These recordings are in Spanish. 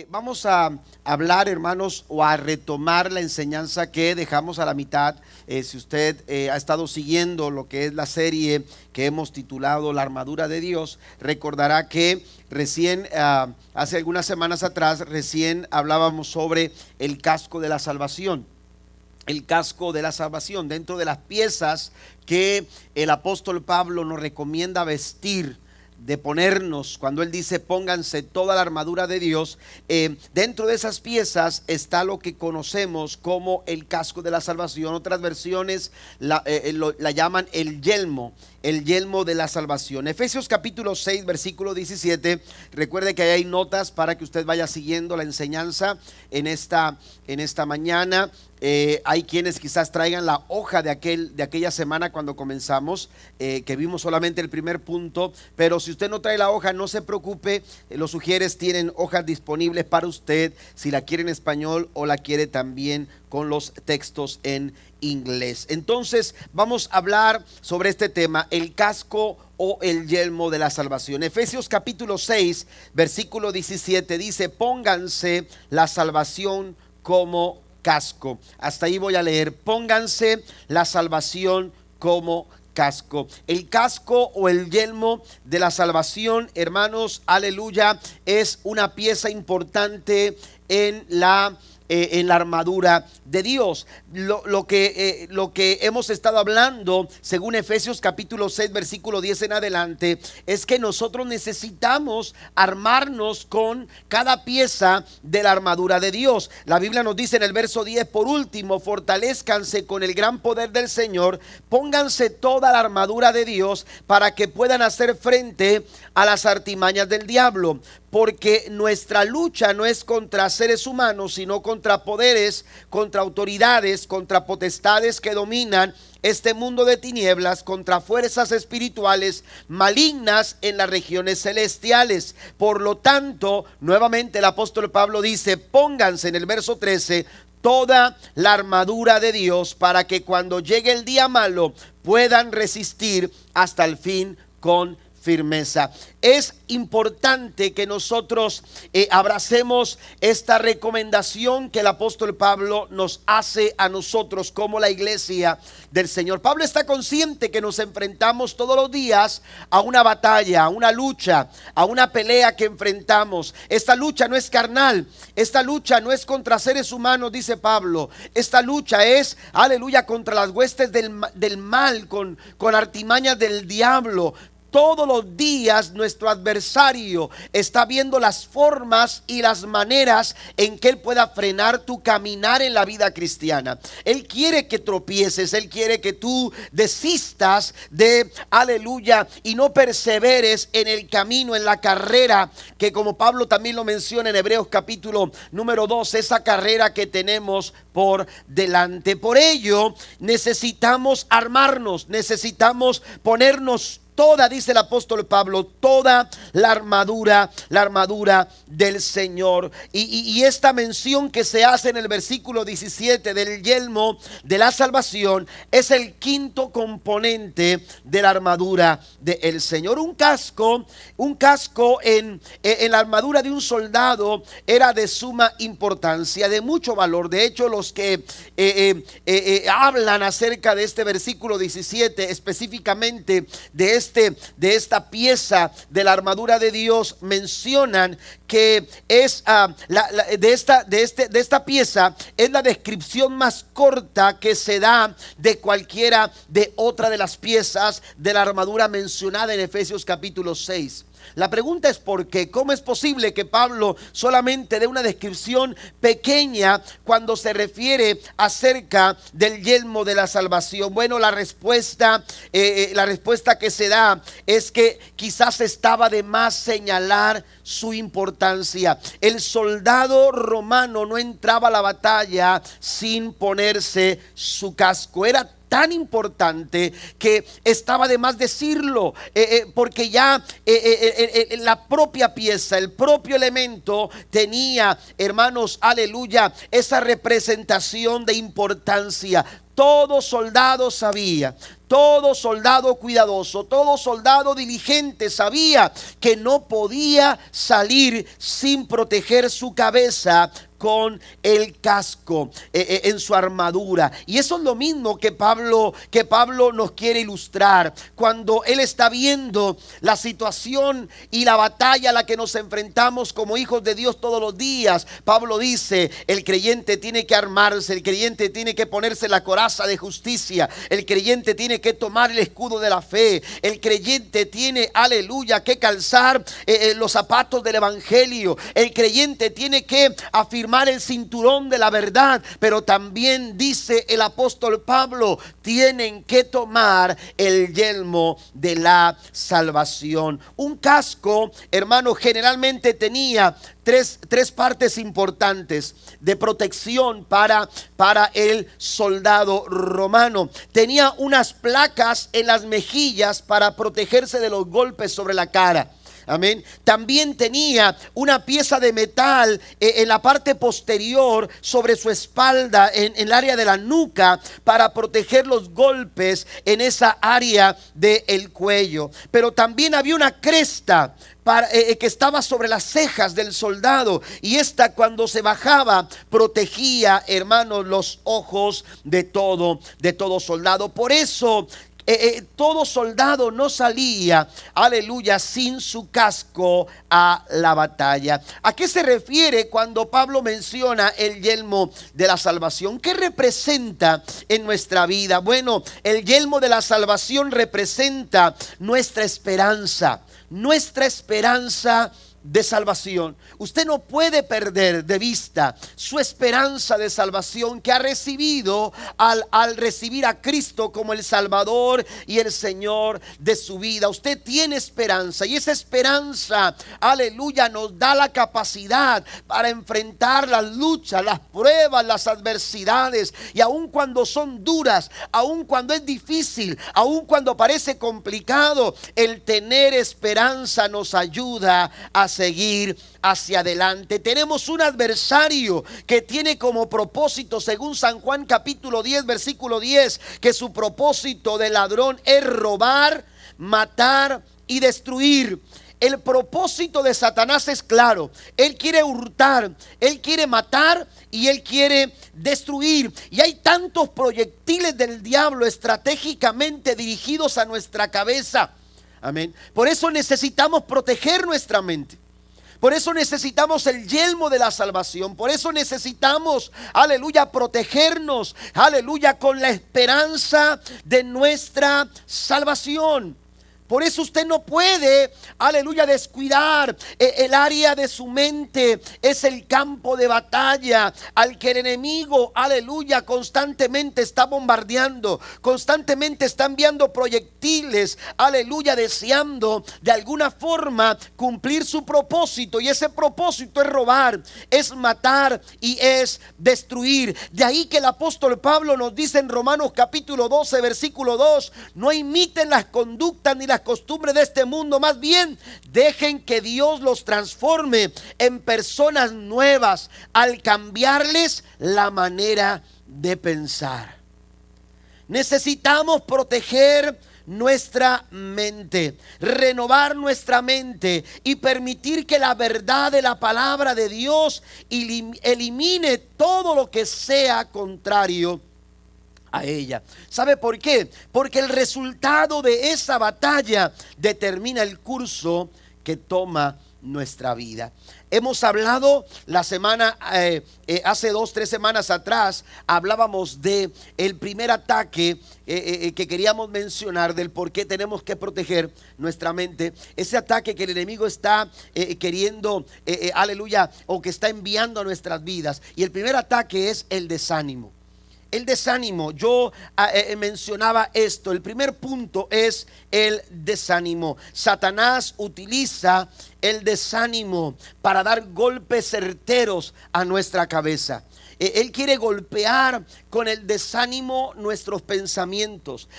Vamos a hablar, hermanos, o a retomar la enseñanza que dejamos a la mitad. Si usted ha estado siguiendo lo que es la serie que hemos titulado La armadura de Dios, recordará que recién, hace algunas semanas atrás, recién hablábamos sobre el casco de la salvación. El casco de la salvación, dentro de las piezas que el apóstol Pablo nos recomienda vestir, de ponernos, cuando él dice pónganse toda la armadura de Dios, dentro de esas piezas está lo que conocemos como el casco de la salvación. Otras versiones la llaman el yelmo de la salvación. Efesios capítulo 6 versículo 17. Recuerde que ahí hay notas para que usted vaya siguiendo la enseñanza en esta mañana. Hay quienes quizás traigan la hoja de aquella semana cuando comenzamos, que vimos solamente el primer punto, pero si usted no trae la hoja, no se preocupe, los sugieres tienen hojas disponibles para usted, si la quiere en español o la quiere también con los textos en inglés. Entonces vamos a hablar sobre este tema, el casco o el yelmo de la salvación. Efesios capítulo 6 versículo 17 dice: pónganse la salvación como casco. Hasta ahí voy a leer: pónganse la salvación como casco. El casco o el yelmo de la salvación, hermanos, aleluya, es una pieza importante en la armadura de Dios. Lo que hemos estado hablando, según Efesios capítulo 6 versículo 10 en adelante, es que nosotros necesitamos armarnos con cada pieza de la armadura de Dios. La Biblia nos dice en el verso 10: por último, fortalezcanse con el gran poder del Señor, pónganse toda la armadura de Dios para que puedan hacer frente a las artimañas del diablo. Porque nuestra lucha no es contra seres humanos, sino contra poderes, contra autoridades, contra potestades que dominan este mundo de tinieblas, contra fuerzas espirituales malignas en las regiones celestiales. Por lo tanto, nuevamente el apóstol Pablo dice: pónganse, en el verso 13, toda la armadura de Dios para que cuando llegue el día malo puedan resistir hasta el fin con firmeza. Es importante que nosotros abracemos esta recomendación que el apóstol Pablo nos hace a nosotros como la iglesia del Señor. Pablo está consciente que nos enfrentamos todos los días a una batalla, a una lucha, a una pelea que enfrentamos. Esta lucha no es carnal, esta lucha no es contra seres humanos, dice Pablo. Esta lucha es, aleluya, contra las huestes del mal, con artimañas del diablo. Todos los días nuestro adversario está viendo las formas y las maneras en que él pueda frenar tu caminar en la vida cristiana. Él quiere que tropieces, él quiere que tú desistas de, aleluya, y no perseveres en el camino, en la carrera, que como Pablo también lo menciona en Hebreos capítulo número 2, esa carrera que tenemos por delante. Por ello necesitamos armarnos, necesitamos ponernos toda, dice el apóstol Pablo, toda la armadura del Señor. Y esta mención que se hace en el versículo 17 del yelmo de la salvación es el quinto componente de la armadura del Señor. Un casco en la armadura de un soldado era de suma importancia, de mucho valor. De hecho, los que hablan acerca de este versículo 17, específicamente de esta pieza de la armadura de Dios, mencionan que es de esta pieza es la descripción más corta que se da de cualquiera de otra de las piezas de la armadura mencionada en Efesios capítulo 6. La pregunta es ¿por qué? ¿Cómo es posible que Pablo solamente dé una descripción pequeña cuando se refiere acerca del yelmo de la salvación? Bueno, la respuesta que se da es que quizás estaba de más señalar su importancia. El soldado romano no entraba a la batalla sin ponerse su casco. Era tan importante que estaba de más decirlo, porque ya la propia pieza, el propio elemento tenía, hermanos, aleluya, esa representación de importancia. todo soldado sabía, todo soldado cuidadoso, todo soldado diligente sabía que no podía salir sin proteger su cabeza con el casco en su armadura. Y eso es lo mismo que Pablo nos quiere ilustrar cuando él está viendo la situación y la batalla a la que nos enfrentamos como hijos de Dios todos los días. Pablo dice: el creyente tiene que armarse, el creyente tiene que ponerse la coraza de justicia, el creyente tiene que tomar el escudo de la fe, el creyente tiene, aleluya, que calzar los zapatos del evangelio, el creyente tiene que afirmar el cinturón de la verdad. Pero también dice el apóstol Pablo: tienen que tomar el yelmo de la salvación. Un casco, hermano, generalmente tenía tres partes importantes de protección para el soldado romano. Tenía unas placas en las mejillas para protegerse de los golpes sobre la cara. Amén. También tenía una pieza de metal en la parte posterior sobre su espalda, en el área de la nuca, para proteger los golpes en esa área del cuello. Pero también había una cresta que estaba sobre las cejas del soldado, y esta, cuando se bajaba, protegía, hermanos, los ojos de todo soldado. Por eso todo soldado no salía, aleluya, sin su casco a la batalla. ¿A qué se refiere cuando Pablo menciona el yelmo de la salvación? ¿Qué representa en nuestra vida? Bueno, el yelmo de la salvación representa nuestra esperanza de salvación. Usted no puede perder de vista su esperanza de salvación que ha recibido al recibir a Cristo como el Salvador y el Señor de su vida. Usted tiene esperanza, y esa esperanza, aleluya, nos da la capacidad para enfrentar las luchas, las pruebas, las adversidades. Y aun cuando son duras, aun cuando es difícil, aun cuando parece complicado, el tener esperanza nos ayuda a seguir hacia adelante. Tenemos un adversario que tiene como propósito, según San Juan capítulo 10 versículo 10, que su propósito de ladrón es robar, matar y destruir. El propósito de Satanás es claro: él quiere hurtar, él quiere matar y él quiere destruir. Y hay tantos proyectiles del diablo estratégicamente dirigidos a nuestra cabeza. Amén. Por eso necesitamos proteger nuestra mente. Por eso necesitamos el yelmo de la salvación. Por eso necesitamos, aleluya, protegernos, aleluya, con la esperanza de nuestra salvación. Por eso usted no puede, aleluya, descuidar el área de su mente. Es el campo de batalla al que el enemigo, aleluya, constantemente está bombardeando, constantemente está enviando proyectiles, aleluya, deseando de alguna forma cumplir su propósito. Y ese propósito es robar, es matar y es destruir. De ahí que el apóstol Pablo nos dice en Romanos capítulo 12 versículo 2: no imiten las conductas ni las costumbres de este mundo, más bien dejen que Dios los transforme en personas nuevas al cambiarles la manera de pensar. Necesitamos proteger nuestra mente, renovar nuestra mente y permitir que la verdad de la palabra de Dios elimine todo lo que sea contrario a ella. ¿Sabe por qué? Porque el resultado de esa batalla determina el curso que toma nuestra vida. Hemos hablado la semana, hace 2-3 semanas atrás, hablábamos de el primer ataque que queríamos mencionar, del por qué tenemos que proteger nuestra mente. Ese ataque que el enemigo está queriendo, aleluya, o que está enviando a nuestras vidas. Y el primer ataque es el desánimo. El desánimo, yo mencionaba esto. El primer punto es el desánimo. Satanás utiliza el desánimo para dar golpes certeros a nuestra cabeza. Él quiere golpear con el desánimo nuestros pensamientos.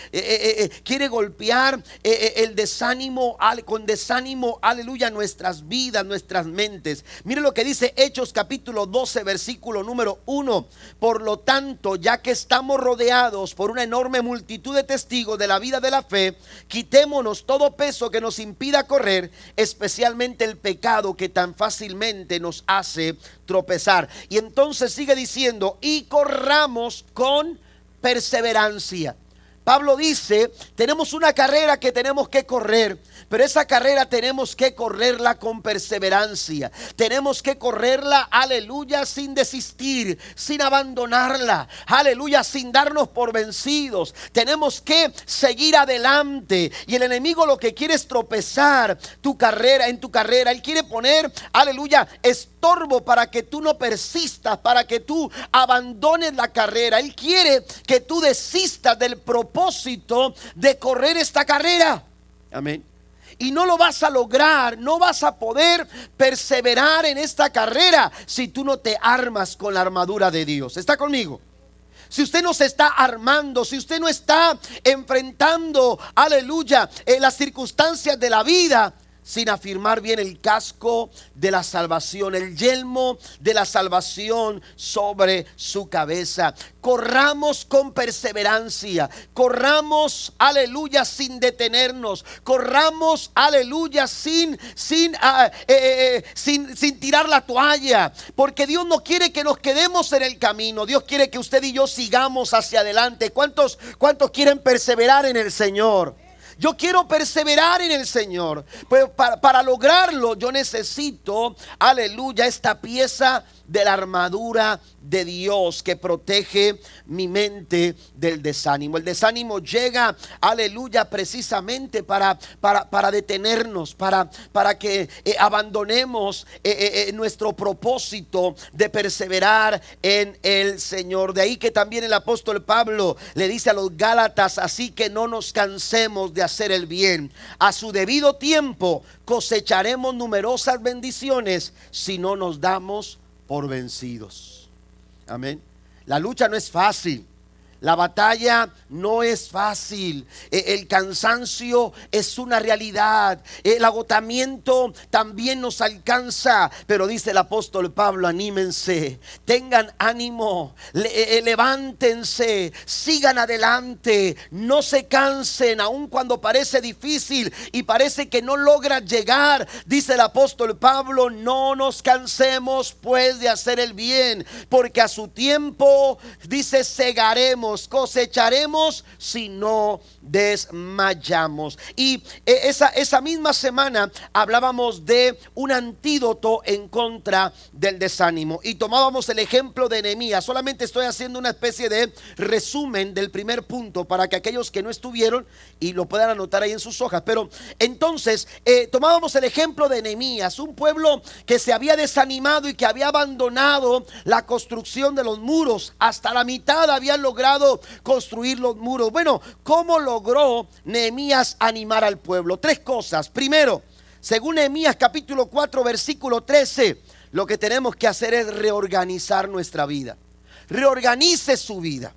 Quiere golpear el desánimo, con desánimo, aleluya, nuestras vidas, nuestras mentes. Mire lo que dice Hechos capítulo 12, versículo número 1. Por lo tanto, ya que estamos rodeados por una enorme multitud de testigos de la vida de la fe, quitémonos todo peso que nos impida correr, especialmente el pecado que tan fácilmente nos hace tropezar. Y entonces sigue diciendo, y corramos con perseverancia. Pablo dice, tenemos una carrera que tenemos que correr, pero esa carrera tenemos que correrla con perseverancia. Tenemos que correrla, aleluya, sin desistir, sin abandonarla, aleluya, sin darnos por vencidos. Tenemos que seguir adelante. Y el enemigo lo que quiere es tropezar tu carrera, en tu carrera. Él quiere poner, aleluya, estorbo para que tú no persistas, para que tú abandones la carrera. Él quiere que tú desistas del propósito de correr esta carrera. Amén. Y no lo vas a lograr, no vas a poder perseverar en esta carrera si tú no te armas con la armadura de Dios. ¿Está conmigo? Si usted no se está armando, si usted no está enfrentando, aleluya, las circunstancias de la vida sin afirmar bien el casco de la salvación, el yelmo de la salvación sobre su cabeza. Corramos con perseverancia, corramos, aleluya, sin detenernos, corramos, aleluya, sin tirar la toalla, porque Dios no quiere que nos quedemos en el camino. Dios quiere que usted y yo sigamos hacia adelante. ¿Cuántos quieren perseverar en el Señor? Yo quiero perseverar en el Señor, pero para lograrlo yo necesito, aleluya, esta pieza de la armadura de Dios que protege mi mente del desánimo. El desánimo llega, aleluya, precisamente para detenernos, para que abandonemos nuestro propósito de perseverar en el Señor. De ahí que también el apóstol Pablo le dice a los Gálatas, así que no nos cansemos de hacer el bien. A su debido tiempo cosecharemos numerosas bendiciones si no nos damos por vencidos. Amén. La lucha no es fácil. La batalla no es fácil. El cansancio es una realidad. El agotamiento también nos alcanza. Pero dice el apóstol Pablo, anímense, tengan ánimo, levántense, sigan adelante, no se cansen, aun cuando parece difícil y parece que no logra llegar. Dice el apóstol Pablo, no nos cansemos pues de hacer el bien, porque a su tiempo, dice, segaremos, cosecharemos si no desmayamos. Y esa misma semana hablábamos de un antídoto en contra del desánimo y tomábamos el ejemplo de Nehemías. Solamente estoy haciendo una especie de resumen del primer punto para que aquellos que no estuvieron y lo puedan anotar ahí en sus hojas. Pero entonces tomábamos el ejemplo de Nehemías, un pueblo que se había desanimado y que había abandonado la construcción de los muros. Hasta la mitad habían logrado construir los muros. Bueno, ¿cómo logró Nehemías animar al pueblo? Tres cosas. Primero, según Nehemías capítulo 4 versículo 13, lo que tenemos que hacer es reorganizar nuestra vida. Reorganice su vida.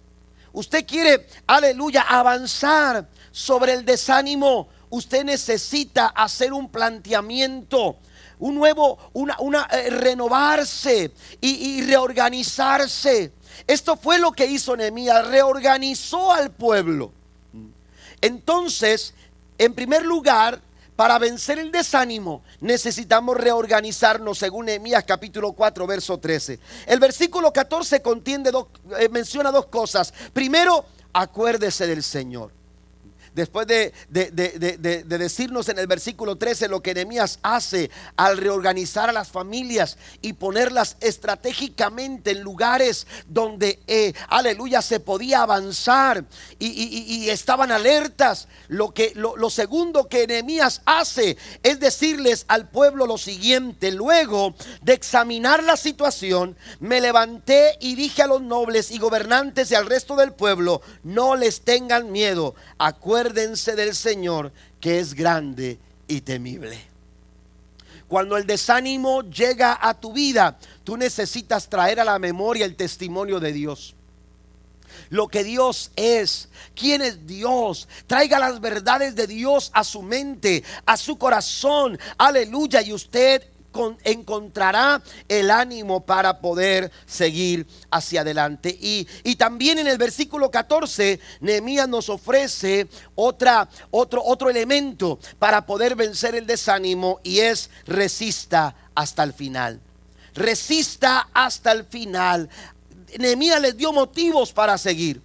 Usted quiere, aleluya, avanzar sobre el desánimo. Usted necesita hacer un planteamiento, un nuevo, renovarse y reorganizarse. Esto fue lo que hizo Nehemías, reorganizó al pueblo. Entonces, en primer lugar, para vencer el desánimo, necesitamos reorganizarnos según Nehemías capítulo 4, verso 13. El versículo 14 menciona dos cosas. Primero, acuérdese del Señor. Después de decirnos en el versículo 13 lo que Nehemías hace al reorganizar a las familias y ponerlas estratégicamente en lugares donde, aleluya, se podía avanzar y estaban alertas. Lo segundo que Nehemías hace es decirles al pueblo lo siguiente: luego de examinar la situación, me levanté y dije a los nobles y gobernantes y al resto del pueblo, no les tengan miedo, acuérdense del Señor, que es grande y temible. Cuando el desánimo llega a tu vida, tú necesitas traer a la memoria el testimonio de Dios. Lo que Dios es, quién es Dios. Traiga las verdades de Dios a su mente, a su corazón. Aleluya. Y usted encontrará el ánimo para poder seguir hacia adelante. Y también en el versículo 14, Nehemías nos ofrece otro elemento para poder vencer el desánimo, y es: resista hasta el final. Resista hasta el final. Nehemías les dio motivos para seguir.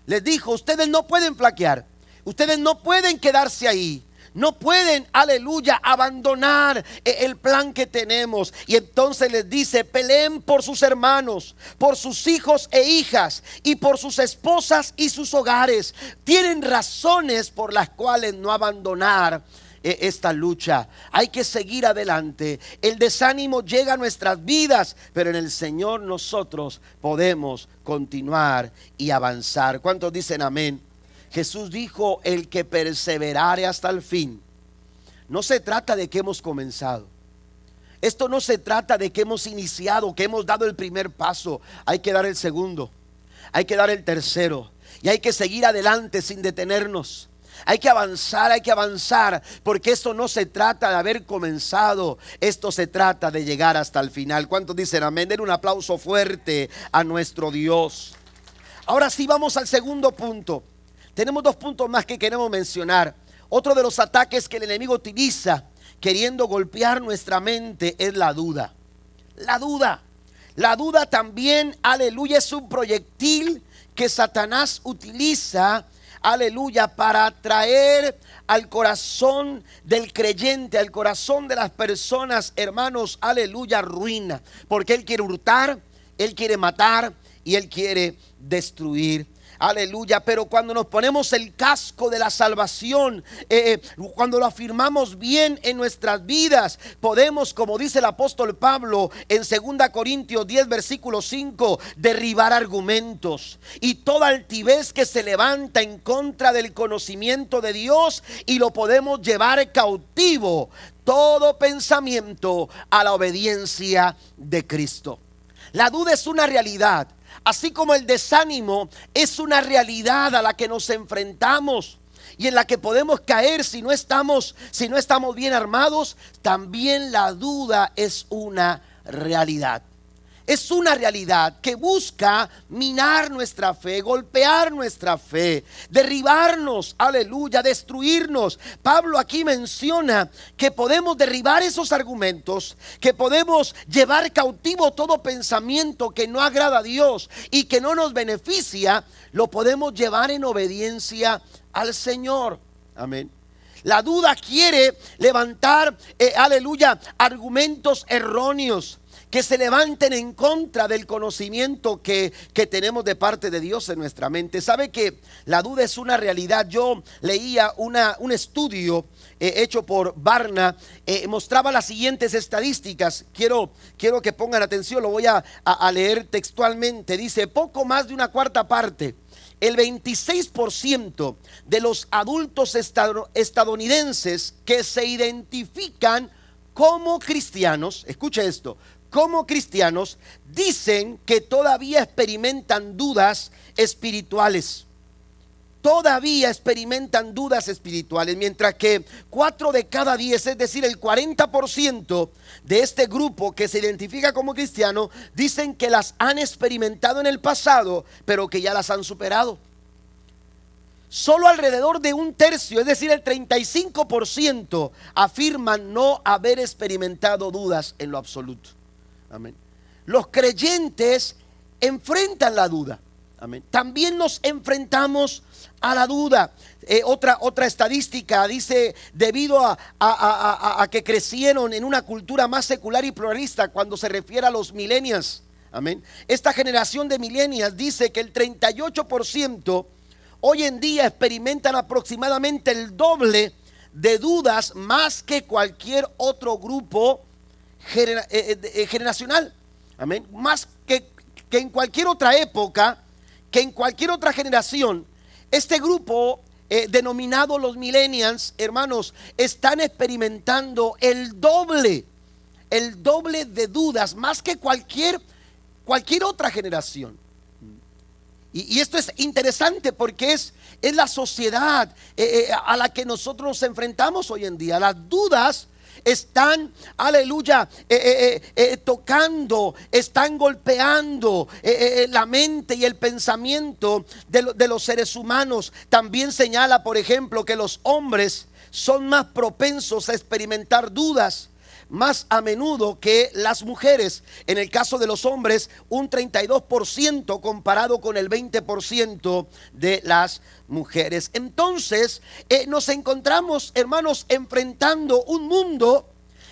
Les dijo: ustedes no pueden flaquear, ustedes no pueden quedarse ahí, no pueden, aleluya, abandonar el plan que tenemos. Y entonces les dice: peleen por sus hermanos, por sus hijos e hijas, y por sus esposas y sus hogares. Tienen razones por las cuales no abandonar esta lucha. Hay que seguir adelante. El desánimo llega a nuestras vidas, pero en el Señor nosotros podemos continuar y avanzar. ¿Cuántos dicen amén? Jesús dijo: el que perseverare hasta el fin. No se trata de que hemos comenzado. Esto no se trata de que hemos iniciado, que hemos dado el primer paso. Hay que dar el segundo, hay que dar el tercero, y hay que seguir adelante sin detenernos. Hay que avanzar, porque esto no se trata de haber comenzado, esto se trata de llegar hasta el final. ¿Cuántos dicen amén? Den un aplauso fuerte a nuestro Dios. Ahora sí, vamos al segundo punto. Tenemos dos puntos más que queremos mencionar. Otro de los ataques que el enemigo utiliza queriendo golpear nuestra mente es la duda. La duda también, aleluya, es un proyectil que Satanás utiliza, aleluya, para traer al corazón del creyente, al corazón de las personas, hermanos, aleluya, ruina. Porque él quiere hurtar, él quiere matar y él quiere destruir. Aleluya. Pero cuando nos ponemos el casco de la salvación, cuando lo afirmamos bien en nuestras vidas, podemos, como dice el apóstol Pablo en 2 Corintios 10 versículo 5, derribar argumentos y toda altivez que se levanta en contra del conocimiento de Dios, y lo podemos llevar cautivo todo pensamiento a la obediencia de Cristo. La duda es una realidad, así como el desánimo es una realidad a la que nos enfrentamos y en la que podemos caer si no estamos bien armados. También la duda es una realidad. Es una realidad que busca minar nuestra fe, golpear nuestra fe, derribarnos, aleluya, destruirnos. Pablo aquí menciona que podemos derribar esos argumentos, que podemos llevar cautivo todo pensamiento que no agrada a Dios y que no nos beneficia. Lo podemos llevar en obediencia al Señor. Amén. La duda quiere levantar, aleluya, argumentos erróneos que se levanten en contra del conocimiento que tenemos de parte de Dios en nuestra mente. ¿Sabe que la duda es una realidad? Yo leía un estudio hecho por Barna, mostraba las siguientes estadísticas. Quiero que pongan atención, lo voy a leer textualmente. Dice: poco más de una cuarta parte, el 26% de los adultos estadounidenses que se identifican como cristianos, escuche esto, como cristianos, dicen que todavía experimentan dudas espirituales. Todavía experimentan dudas espirituales, mientras que 4 de cada 10, es decir, el 40% de este grupo que se identifica como cristiano, dicen que las han experimentado en el pasado, pero que ya las han superado. Solo alrededor de un tercio, es decir, el 35%, afirman no haber experimentado dudas en lo absoluto. Amén. Los creyentes enfrentan la duda. Amén. También nos enfrentamos a la duda. Otra estadística dice: debido a que crecieron en una cultura más secular y pluralista, cuando se refiere a los millennials. Amén. Esta generación de millennials dice que el 38% hoy en día experimentan aproximadamente el doble de dudas más que cualquier otro grupo generacional. Amén. Más que en cualquier otra época, que en cualquier otra generación. Este grupo denominado los millennials, hermanos, están experimentando el doble el doble de dudas, más que cualquier otra generación. Y esto es interesante porque es la sociedad a la que nosotros nos enfrentamos hoy en día. Las dudas están, aleluya, tocando, están golpeando la mente y el pensamiento de los seres humanos. También señala, por ejemplo, que los hombres son más propensos a experimentar dudas más a menudo que las mujeres. En el caso de los hombres, un 32% comparado con el 20% de las mujeres. Entonces, nos encontramos, hermanos, enfrentando un mundo.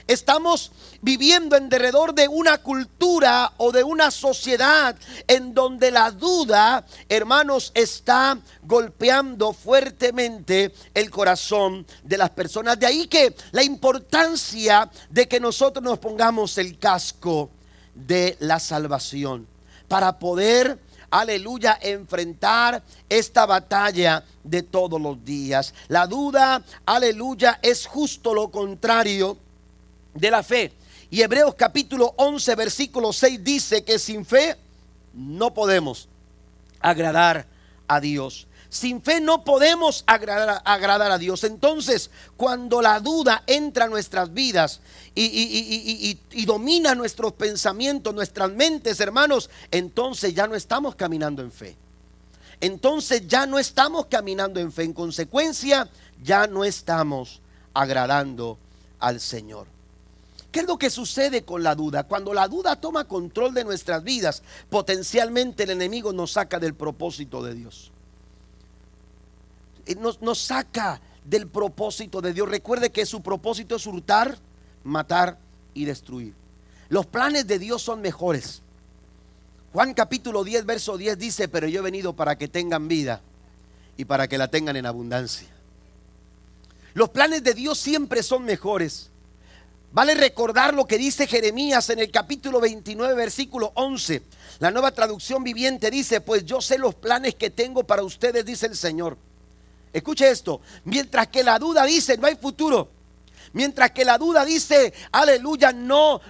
Estamos viviendo en derredor de una cultura o de una sociedad en donde la duda, hermanos, está golpeando fuertemente el corazón de las personas. De ahí que la importancia de que nosotros nos pongamos el casco de la salvación para poder, aleluya, enfrentar esta batalla de todos los días. La duda, aleluya, es justo lo contrario de la fe. Y Hebreos capítulo 11 versículo 6 dice que sin fe no podemos agradar a Dios. Sin fe no podemos agradar a Dios. Entonces, cuando la duda entra a nuestras vidas y domina nuestros pensamientos, nuestras mentes, hermanos, entonces ya no estamos caminando en fe. Entonces ya no estamos caminando en fe. En consecuencia, ya no estamos agradando al Señor. ¿Qué es lo que sucede con la duda? Cuando la duda toma control de nuestras vidas, potencialmente el enemigo nos saca del propósito de Dios. Nos saca del propósito de Dios. Recuerde que su propósito es hurtar, matar y destruir. Los planes de Dios son mejores. Juan capítulo 10 verso 10 dice: pero yo he venido para que tengan vida y para que la tengan en abundancia. Los planes de Dios siempre son mejores. Vale recordar lo que dice Jeremías en el capítulo 29 versículo 11. La Nueva Traducción Viviente dice: pues yo sé los planes que tengo para ustedes, dice el Señor. Escuche esto: mientras que la duda dice no hay futuro, mientras que la duda dice, aleluya, no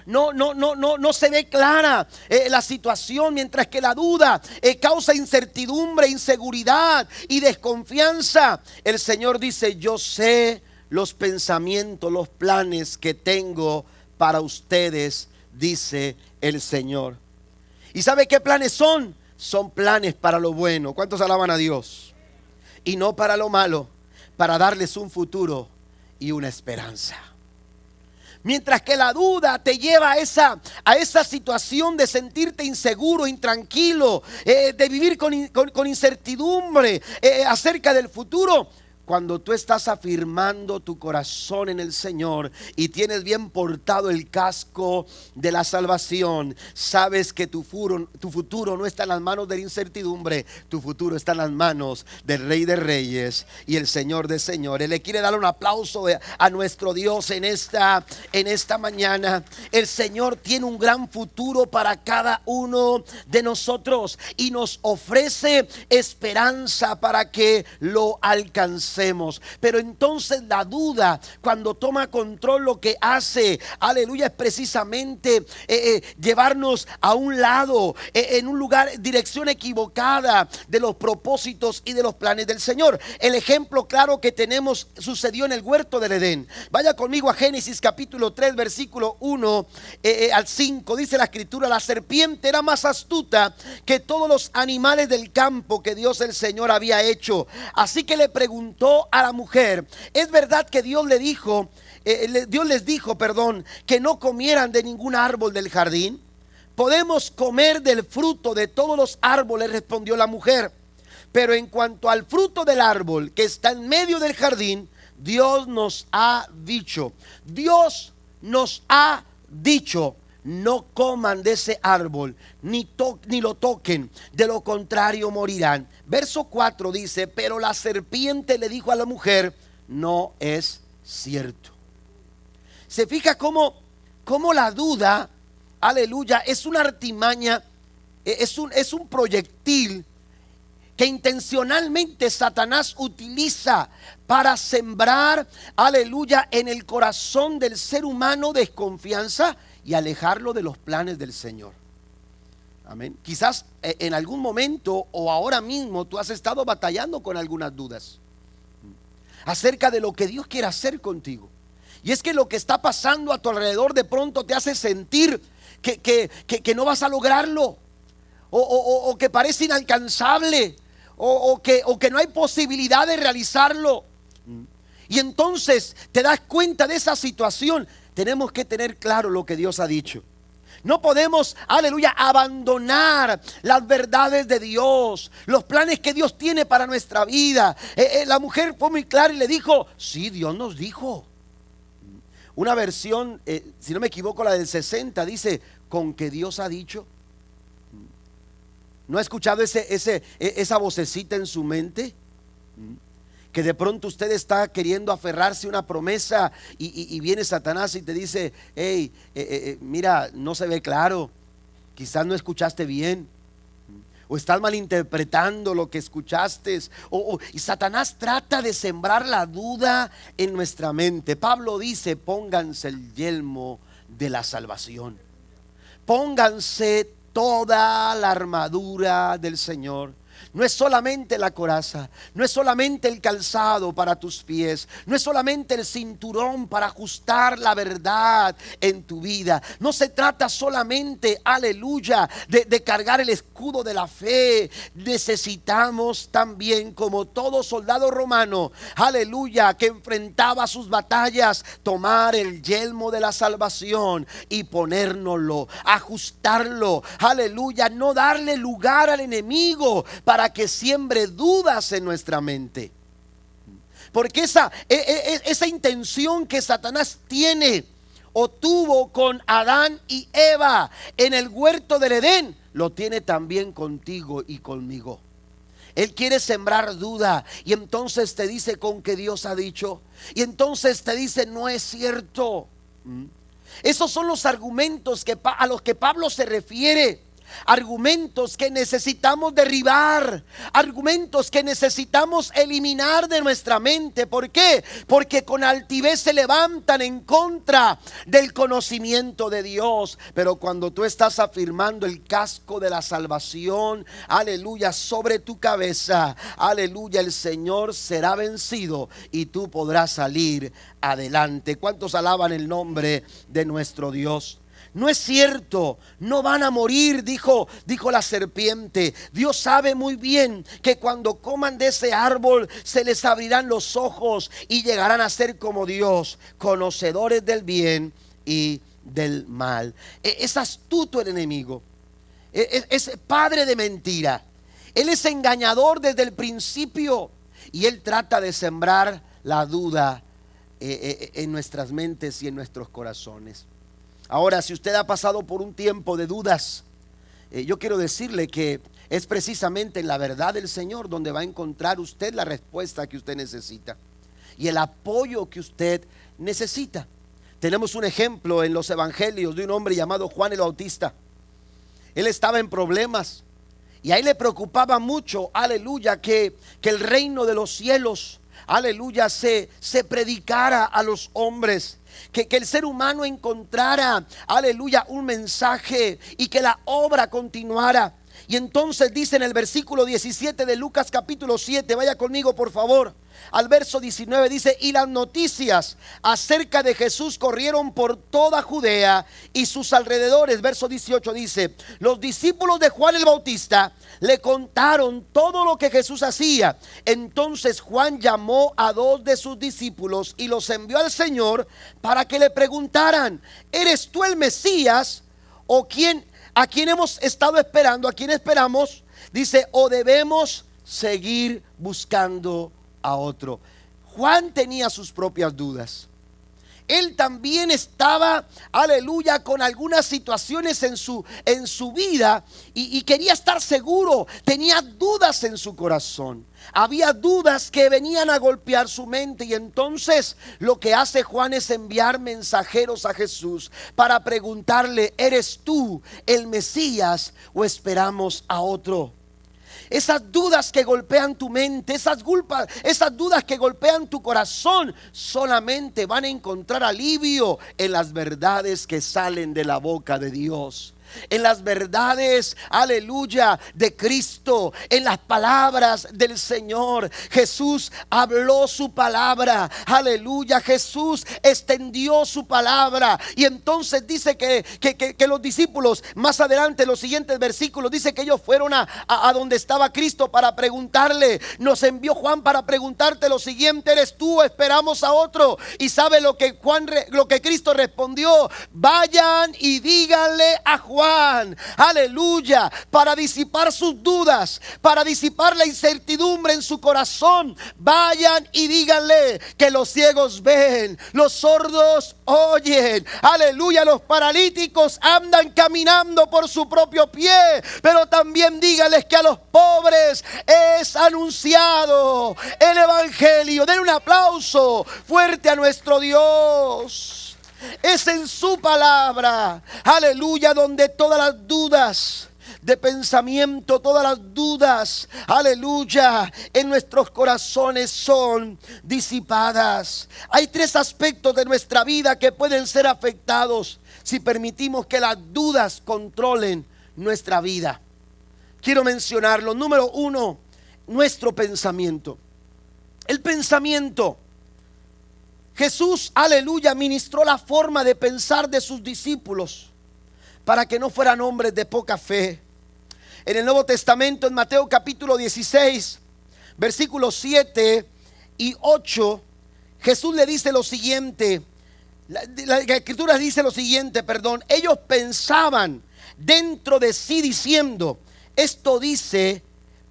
se ve clara la situación, mientras que la duda causa incertidumbre, inseguridad y desconfianza, el Señor dice: yo sé los pensamientos, los planes que tengo para ustedes, dice el Señor. ¿Y sabe qué planes son? Son planes para lo bueno. ¿Cuántos alaban a Dios? Y no para lo malo, para darles un futuro y una esperanza. Mientras que la duda te lleva a esa situación de sentirte inseguro, intranquilo, de vivir con incertidumbre acerca del futuro. Cuando tú estás afirmando tu corazón en el Señor y tienes bien portado el casco de la salvación, sabes que tu futuro no está en las manos de la incertidumbre, tu futuro está en las manos del Rey de Reyes y el Señor de Señores. Le quiere dar un aplauso a nuestro Dios en esta mañana. El Señor tiene un gran futuro para cada uno de nosotros y nos ofrece esperanza para que lo alcancemos. Pero entonces la duda, cuando toma control, lo que hace, aleluya, es precisamente llevarnos a un lado, en un lugar, dirección equivocada de los propósitos y de los planes del Señor. El ejemplo claro que tenemos sucedió en el huerto del Edén. Vaya conmigo a Génesis capítulo 3 versículo 1 al 5. Dice la escritura: la serpiente era más astuta que todos los animales del campo que Dios el Señor había hecho. Así que le preguntó a la mujer: ¿es verdad que Dios les dijo, que no comieran de ningún árbol del jardín? Podemos comer del fruto de todos los árboles, respondió la mujer, pero en cuanto al fruto del árbol que está en medio del jardín, Dios nos ha dicho, no coman de ese árbol, ni lo toquen, de lo contrario morirán. Verso 4 dice: pero la serpiente le dijo a la mujer: no es cierto. Se fija cómo la duda, aleluya, es una artimaña, es un proyectil que intencionalmente Satanás utiliza para sembrar, aleluya, en el corazón del ser humano desconfianza y alejarlo de los planes del Señor. Amén. Quizás en algún momento o ahora mismo tú has estado batallando con algunas dudas acerca de lo que Dios quiere hacer contigo. Y es que lo que está pasando a tu alrededor de pronto te hace sentir que no vas a lograrlo, o que parece inalcanzable, o que no hay posibilidad de realizarlo. Y entonces te das cuenta de esa situación. Tenemos que tener claro lo que Dios ha dicho. No podemos, aleluya, abandonar las verdades de Dios, los planes que Dios tiene para nuestra vida. La mujer fue muy clara y le dijo: sí, Dios nos dijo. Una versión, si no me equivoco, la del 60, dice: con que Dios ha dicho. ¿No ha escuchado esa vocecita en su mente? Que de pronto usted está queriendo aferrarse a una promesa y viene Satanás y te dice: hey, mira, no se ve claro, quizás no escuchaste bien, o estás malinterpretando lo que escuchaste, y Satanás trata de sembrar la duda en nuestra mente. Pablo dice: pónganse el yelmo de la salvación, pónganse toda la armadura del Señor. No es solamente la coraza, no es solamente el calzado para tus pies, no es solamente el cinturón para ajustar la verdad en tu vida. No se trata solamente, aleluya, de cargar el escudo de la fe. Necesitamos también, como todo soldado romano, aleluya, que enfrentaba sus batallas, tomar el yelmo de la salvación y ponérnoslo, ajustarlo, aleluya, no darle lugar al enemigo para que siembre dudas en nuestra mente. Porque esa intención que Satanás tiene o tuvo con Adán y Eva en el huerto del Edén, lo tiene también contigo y conmigo. Él quiere sembrar duda, y entonces te dice: con que Dios ha dicho, y entonces te dice: no es cierto. Esos son los argumentos a los que Pablo se refiere. Argumentos que necesitamos derribar, argumentos que necesitamos eliminar de nuestra mente. ¿Por qué? Porque con altivez se levantan en contra del conocimiento de Dios. Pero cuando tú estás afirmando el casco de la salvación, aleluya, sobre tu cabeza, aleluya, el Señor será vencido y tú podrás salir adelante. ¿Cuántos alaban el nombre de nuestro Dios? No es cierto, no van a morir, dijo la serpiente. Dios sabe muy bien que cuando coman de ese árbol se les abrirán los ojos y llegarán a ser como Dios, conocedores del bien y del mal. Es astuto el enemigo, es padre de mentira. Él es engañador desde el principio y él trata de sembrar la duda en nuestras mentes y en nuestros corazones. Ahora, si usted ha pasado por un tiempo de dudas, yo quiero decirle que es precisamente en la verdad del Señor donde va a encontrar usted la respuesta que usted necesita y el apoyo que usted necesita. Tenemos un ejemplo en los evangelios de un hombre llamado Juan el Bautista. Él estaba en problemas y a él le preocupaba mucho, aleluya, que el reino de los cielos, aleluya, se predicara a los hombres. Que el ser humano encontrara, aleluya, un mensaje y que la obra continuara. Y entonces dice en el versículo 17 de Lucas capítulo 7, vaya conmigo por favor, al verso 19, dice: y las noticias acerca de Jesús corrieron por toda Judea y sus alrededores. Verso 18 dice: los discípulos de Juan el Bautista le contaron todo lo que Jesús hacía. Entonces Juan llamó a 2 de sus discípulos y los envió al Señor para que le preguntaran: ¿eres tú el Mesías? ¿O a quién hemos estado esperando? ¿A quién esperamos? Dice: o debemos seguir buscando a otro. Juan tenía sus propias dudas. Él también estaba, aleluya, con algunas situaciones en su vida y quería estar seguro. Tenía dudas en su corazón. Había dudas que venían a golpear su mente, y entonces lo que hace Juan es enviar mensajeros a Jesús para preguntarle: ¿eres tú el Mesías o esperamos a otro? esas dudas que golpean tu mente, esas dudas que golpean tu corazón, solamente van a encontrar alivio en las verdades que salen de la boca de Dios. En las verdades, aleluya, de Cristo, en las palabras del Señor. Jesús habló su palabra, aleluya. Jesús extendió su palabra. Y entonces dice que los discípulos, más adelante en los siguientes versículos, dice que ellos fueron a donde estaba Cristo para preguntarle. Nos envió Juan para preguntarte lo siguiente: ¿eres tú o esperamos a otro? Y sabe lo que Cristo respondió: vayan y díganle a Juan, aleluya, para disipar sus dudas, para disipar la incertidumbre en su corazón. Vayan y díganle que los ciegos ven, los sordos oyen, aleluya, los paralíticos andan caminando por su propio pie. Pero también díganles que a los pobres es anunciado el evangelio. Den un aplauso fuerte a nuestro Dios. Es en su palabra, aleluya, donde todas las dudas de pensamiento, todas las dudas, aleluya, en nuestros corazones son disipadas. Hay tres aspectos de nuestra vida que pueden ser afectados si permitimos que las dudas controlen nuestra vida. Quiero mencionarlo. Número uno, nuestro pensamiento. El pensamiento. Jesús, aleluya, ministró la forma de pensar de sus discípulos para que no fueran hombres de poca fe. En el Nuevo Testamento, en Mateo capítulo 16, versículos 7 y 8, Jesús le dice lo siguiente. La Escritura dice lo siguiente, ellos pensaban dentro de sí diciendo: esto dice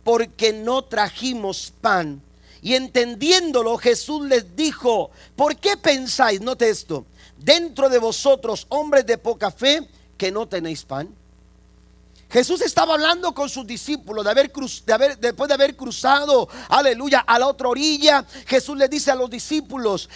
porque no trajimos pan. Y entendiéndolo, Jesús les dijo: ¿por qué pensáis, note esto, dentro de vosotros, hombres de poca fe, que no tenéis pan? Jesús estaba hablando con sus discípulos después de haber cruzado, aleluya, a la otra orilla. Jesús les dice a los discípulos: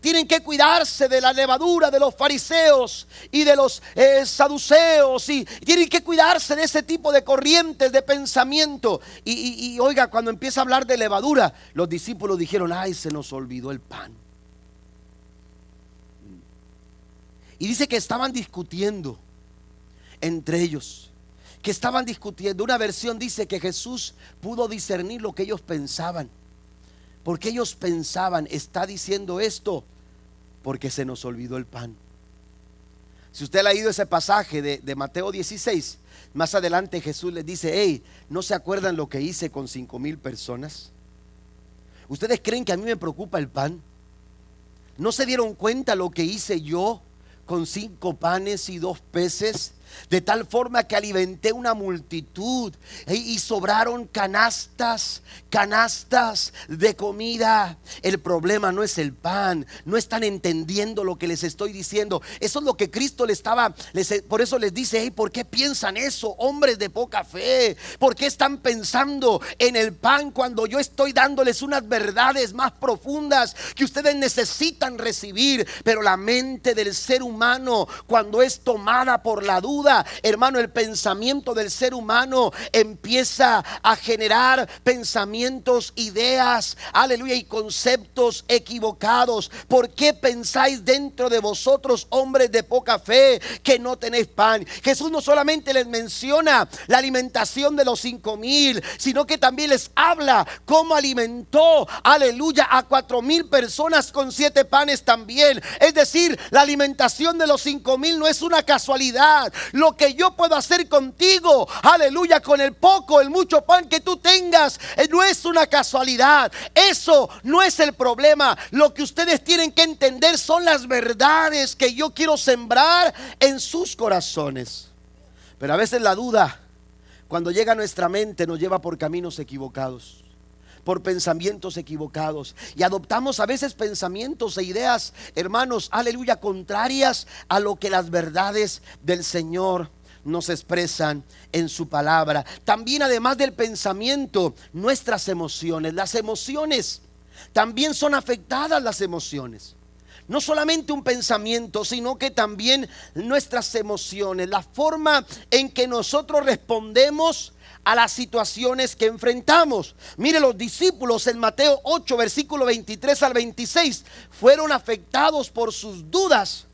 tienen que cuidarse de la levadura de los fariseos y de los saduceos, y tienen que cuidarse de ese tipo de corrientes de pensamiento. Y oiga, cuando empieza a hablar de levadura, los discípulos dijeron: ay, se nos olvidó el pan. Y dice que estaban discutiendo entre ellos, que estaban discutiendo. Una versión dice que Jesús pudo discernir lo que ellos pensaban, porque ellos pensaban: está diciendo esto porque se nos olvidó el pan. Si usted ha leído ese pasaje de Mateo 16, más adelante Jesús les dice: hey, ¿no se acuerdan lo que hice con 5,000 personas? ¿Ustedes creen que a mí me preocupa el pan? ¿No se dieron cuenta lo que hice yo con 5 panes y 2 peces? De tal forma que alimenté una multitud y sobraron canastas de comida. El problema no es el pan. No están entendiendo lo que les estoy diciendo. Eso es lo que Cristo por eso les dice: hey, ¿por qué piensan eso, hombres de poca fe? ¿Por qué están pensando en el pan cuando yo estoy dándoles unas verdades más profundas que ustedes necesitan recibir? Pero la mente del ser humano, cuando es tomada por la duda, hermano, el pensamiento del ser humano empieza a generar pensamientos, ideas, aleluya, y conceptos equivocados. ¿Por qué pensáis dentro de vosotros, hombres de poca fe, que no tenéis pan? Jesús no solamente les menciona la alimentación de los 5,000, sino que también les habla cómo alimentó, aleluya, a 4,000 personas con 7 panes también. Es decir, la alimentación de los 5,000 no es una casualidad. Lo que yo puedo hacer contigo, aleluya, con el poco, el mucho pan que tú tengas, no es una casualidad. Eso no es el problema. Lo que ustedes tienen que entender son las verdades que yo quiero sembrar en sus corazones. Pero a veces la duda, cuando llega a nuestra mente, nos lleva por caminos equivocados, por pensamientos equivocados, y adoptamos a veces pensamientos e ideas, hermanos, aleluya, contrarias a lo que las verdades del Señor nos expresan en su palabra. También, además del pensamiento, nuestras emociones. Las emociones también son afectadas. Las emociones no solamente un pensamiento, sino que también nuestras emociones, la forma en que nosotros respondemos a las situaciones que enfrentamos. Mire, los discípulos en Mateo 8, versículo 23 al 26, fueron afectados por sus dudas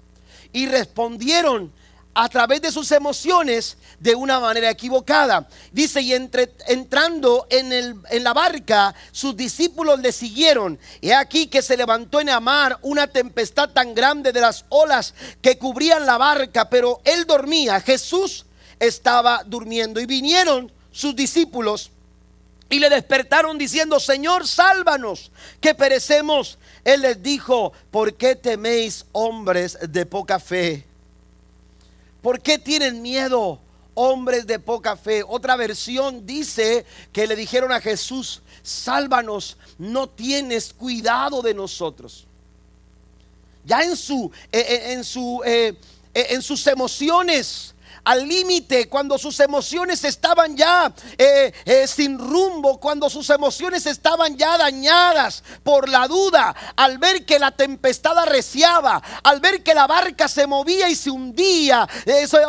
y respondieron a través de sus emociones de una manera equivocada. Dice, y entrando en la barca, sus discípulos le siguieron. He aquí que se levantó en el mar una tempestad tan grande de las olas que cubrían la barca, pero él dormía. Jesús estaba durmiendo. Y vinieron sus discípulos y le despertaron diciendo, Señor, sálvanos, que perecemos. Él les dijo, ¿por qué teméis, hombres de poca fe? ¿Por qué tienen miedo, hombres de poca fe? Otra versión dice que le dijeron a Jesús, sálvanos, no tienes cuidado de nosotros. Ya en sus emociones, al límite, cuando sus emociones estaban ya sin rumbo, cuando sus emociones estaban ya dañadas por la duda, al ver que la tempestad arreciaba, al ver que la barca se movía y se hundía,